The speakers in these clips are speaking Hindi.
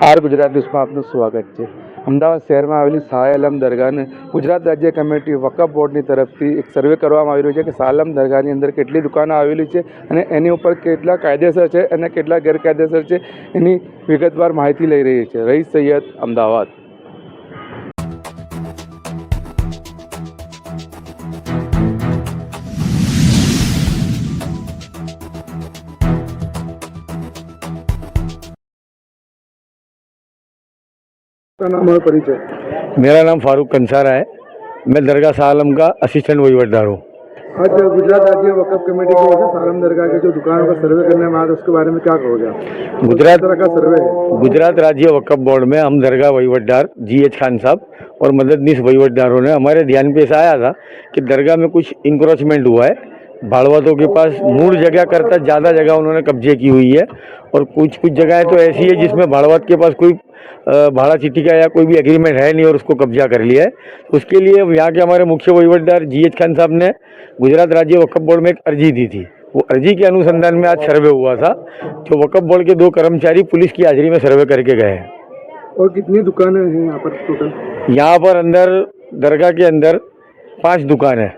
આર ગુજરાત ન્યૂઝમાં આપનું સ્વાગત છે। અમદાવાદ શહેરમાં આવેલી શાહ આલમ દરગાહને ગુજરાત રાજ્ય કમિટી વકફ બોર્ડની તરફથી એક સર્વે કરવામાં આવી રહ્યો છે કે શાહ આલમ દરગાહની અંદર કેટલી દુકાનો આવેલી છે અને એની ઉપર કેટલા કાયદેસર છે અને કેટલા ગેરકાયદેસર છે એની વિગતવાર માહિતી લઈ રહી છે। રઈસ સૈયદ, અમદાવાદ। नाम और परिचय। मेरा नाम फारूक कंसारा है। मैं दरगाह शाह आलम का असिस्टेंट वहीवटदार हूँ। आज गुजरात राज्य वकफ कमेटी की ओर से शाह आलम दरगाह के जो दुकानों का सर्वे करने में आया था उसके बारे में क्या कहोगे आप? गुजरात राज्य वकफ बोर्ड में हम दरगाह वहीवटदार GH खान साहब और मददनीश वहीवटदारों ने हमारे ध्यान पे ऐसा आया था कि दरगाह में कुछ इंक्रोचमेंट हुआ है। भाड़वतों के पास मूल जगह करता ज़्यादा जगह उन्होंने कब्जे की हुई है और कुछ जगहें तो ऐसी है जिसमें भाड़वत के पास कोई भाड़ा चिट्ठी का या कोई भी एग्रीमेंट है नहीं और उसको कब्जा कर लिया है। उसके लिए यहाँ के हमारे मुख्य वहीवटदार GH खान साहब ने गुजरात राज्य वकफ बोर्ड में एक अर्जी दी थी। वो अर्जी के अनुसंधान में आज सर्वे हुआ था। जो वकफ बोर्ड के 2 कर्मचारी पुलिस की हाजिरी में सर्वे करके गए हैं। और कितनी दुकानें हैं यहाँ पर टोटल? यहाँ पर अंदर दरगाह के अंदर 5 दुकान है।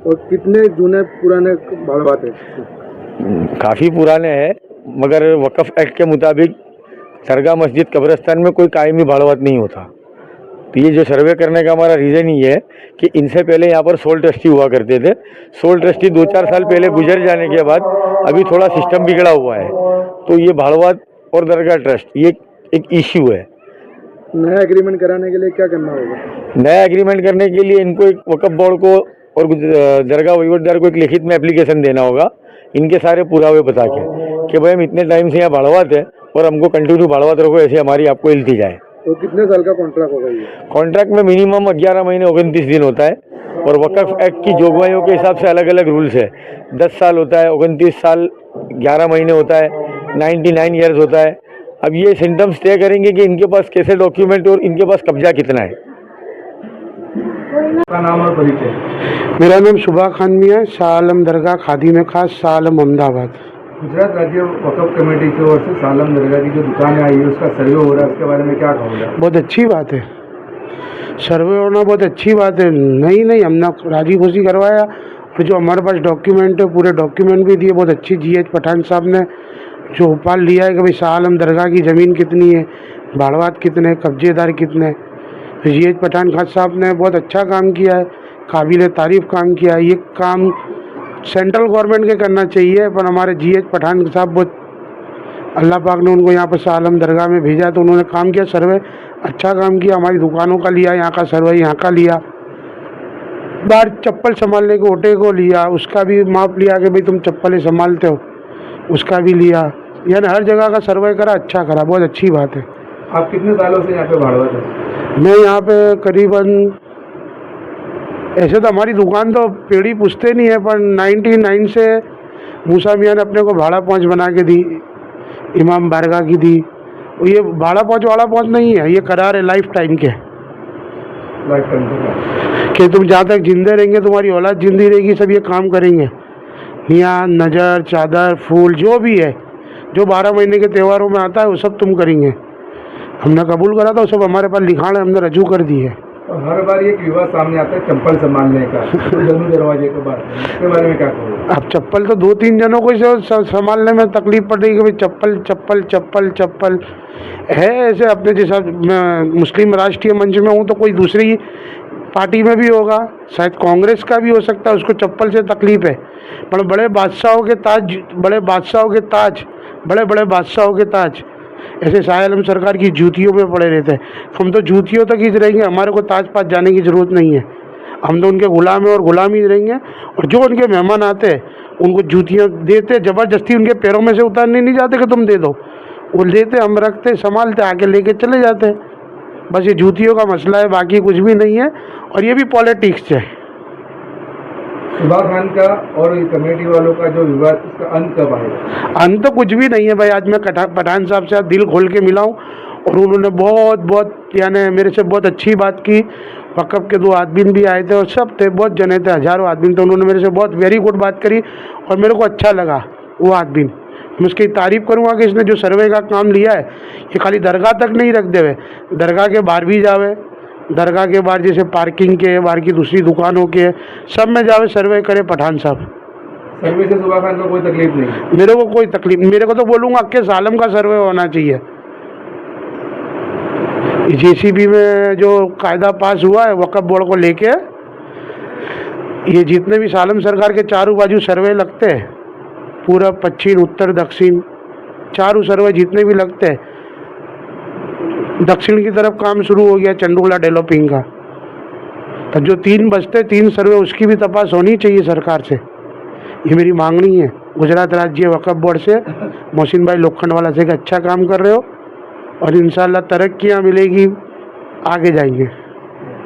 और कितने जूने पुराने भाड़वात है? काफ़ी पुराने हैं, मगर वकफ एक्ट के मुताबिक दरगाह मस्जिद कब्रिस्तान में कोई कायमी भाड़वत नहीं होता। तो ये जो सर्वे करने का हमारा रीज़न ही है कि इनसे पहले यहाँ पर सोल ट्रस्टी हुआ करते थे। सोल ट्रस्टी 2-4 साल पहले गुजर जाने के बाद अभी थोड़ा सिस्टम बिगड़ा हुआ है। तो ये भाड़वत और दरगाह ट्रस्ट ये एक इश्यू है। नया एग्रीमेंट कराने के लिए क्या करना होगा? नया एग्रीमेंट करने के लिए इनको एक वकफ बोर्ड को और दरगाह वहीवटदार को एक लिखित में एप्लीकेशन देना होगा, इनके सारे पुरावे बता के कि भाई हम इतने टाइम से यहाँ भाड़वत है और हमको कंटिन्यू भाड़वत रखो, ऐसे हमारी आपको इल्तिजा है। तो कितने साल का कॉन्ट्रैक्ट होगा ये? कॉन्ट्रैक्ट में मिनिमम 11 महीने 29 दिन होता है और वकफ एक्ट की जोगवाइयों के हिसाब से अलग अलग रूल्स है। 10 साल होता है, 29 साल 11 महीने होता है, 99 ईयर्स होता है। अब ये सिम्टम्स तय करेंगे कि इनके पास कैसे डॉक्यूमेंट और इनके पास कब्जा कितना है। नाम और परिचय। मेरा नाम शुभा खान मियाँ है, शाह आलम दरगाह खादी में खास, शाह आलम अहमदाबाद। गुजरात राज्य वकफ कमेटी की ओर से शाह आलम दरगाह की जो दुकानें आई है उसका सर्वे हो रहा है, उसके बारे में क्या कहोगे? बहुत अच्छी बात है, सर्वे होना बहुत अच्छी बात है। नहीं हमने राजी खुशी करवाया और जो हमारे पास डॉक्यूमेंट है पूरे डॉक्यूमेंट भी दिए। बहुत अच्छी GH पठान साहब ने जो उपाल लिया है कि भाई शाह आलम दरगाह की ज़मीन कितनी है, भाड़वात कितने, कब्जेदार कितने। GH पठान खान साहब ने बहुत अच्छा काम किया है, काबिल तारीफ़ काम किया है। ये काम सेंट्रल गवर्नमेंट के करना चाहिए, पर हमारे GH पठान साहब बहुत अल्लाह पाक ने उनको यहाँ पर शाह आलम दरगाह में भेजा तो उन्होंने काम किया, सर्वे अच्छा काम किया। हमारी दुकानों का लिया, यहाँ का सर्वे यहाँ का लिया, बाहर चप्पल संभालने के ओटे को लिया, उसका भी माप लिया कि भाई तुम चप्पलें संभालते हो, उसका भी लिया। यानी हर जगह का सर्वे करा, अच्छा करा, बहुत अच्छी बात है। आप कितने सालों से यहाँ पे भाड़वत है? मैं यहाँ पे करीबन, ऐसे तो हमारी दुकान तो पीढ़ी पूछते नहीं है, पर 99 से मूसा मियाँ ने अपने को भाड़ा पहुँच बना के दी, इमाम बारगाह की दी। ये भाड़ा पहुँच वाला पहुँच नहीं है, ये करार है लाइफ टाइम के, कि तुम जहाँ तक जिंदे रहेंगे तुम्हारी औलाद जिंदी रहेगी, सब ये काम करेंगे। यहाँ नज़र, चादर, फूल जो भी है जो 12 महीने के त्योहारों में आता है वो सब तुम करेंगे। हमने कबूल करा था, वो सब हमारे पास लिखाण है, हमने रजू कर दी है। हर बार एक विवाद सामने आता है चप्पल संभालने का, दोनों दरवाजे के बाद, इसके बारे में क्या कहोगे? अब चप्पल तो 2-3 जनों को संभालने में तकलीफ पड़ेगी कि भाई चप्पल चप्पल चप्पल चप्पल है। ऐसे अपने जैसा मैं मुस्लिम राष्ट्रीय मंच में हूँ तो कोई दूसरी पार्टी में भी होगा, शायद कांग्रेस का भी हो सकता है, उसको चप्पल से तकलीफ है। पर बड़े बादशाहों के ताज, बड़े बादशाहों के ताज, बड़े बड़े बादशाहों के ताज ऐसे शाह आलम सरकार की जूतियों में पड़े रहते हैं। हम तो जूतियों तक ही रहेंगे, हमारे को ताज पास जाने की ज़रूरत नहीं है। हम तो उनके गुलाम हैं और गुलाम ही रहेंगे। और जो उनके मेहमान आते हैं उनको जूतियाँ देते, ज़बरदस्ती उनके पैरों में से उतारने नहीं जाते कि तुम दे दो, वो लेते, हम रखते, संभालते, आके लेके चले जाते हैं। बस ये जूतियों का मसला है, बाकी कुछ भी नहीं है। और ये भी पॉलिटिक्स है। शुभा खान का और कमेटी वालों का जो विवाद, उसका अंत कब आएगा? अंत तो कुछ भी नहीं है भाई। आज मैं पठान साहब से दिल खोल के मिला हूँ और उन्होंने बहुत यानी मेरे से बहुत अच्छी बात की। वक़फ़ के 2 आदमी भी आए थे और सब थे, बहुत जने थे, हज़ारों आदमी थे। उन्होंने मेरे से बहुत वेरी गुड बात करी और मेरे को अच्छा लगा वो आदमी। मैं उसकी तारीफ़ करूँगा कि इसने जो सर्वे का काम लिया है ये खाली दरगाह तक नहीं रख देवे, दरगाह के बाहर भी जावे, दरगाह के बाहर जैसे पार्किंग के बाहर की दूसरी दुकानों के सब में जावे, सर्वे करे पठान साहब। सर्वे से सुबह खान को कोई तकलीफ नहीं? मेरे को कोई तकलीफ, मेरे को तो बोलूँगा के सालम का सर्वे होना चाहिए। जेसीबी में जो कायदा पास हुआ है वक्फ बोर्ड को लेके, ये जितने भी सालम सरकार के चारों बाजू सर्वे लगते हैं, पूरब पश्चिम उत्तर दक्षिण चारों सर्वे जितने भी लगते हैं, दक्षिण की तरफ काम शुरू हो गया चंडोला डेवलपिंग का, तो जो 3 बजते 3 सर्वे उसकी भी तपास होनी चाहिए सरकार से। ये मेरी मांगनी है गुजरात राज्य वक्फ बोर्ड से, मोहसिन भाई लोखंडवाला से कि अच्छा काम कर रहे हो और इंशाल्लाह तरक्कियाँ मिलेगी, आगे जाएंगे।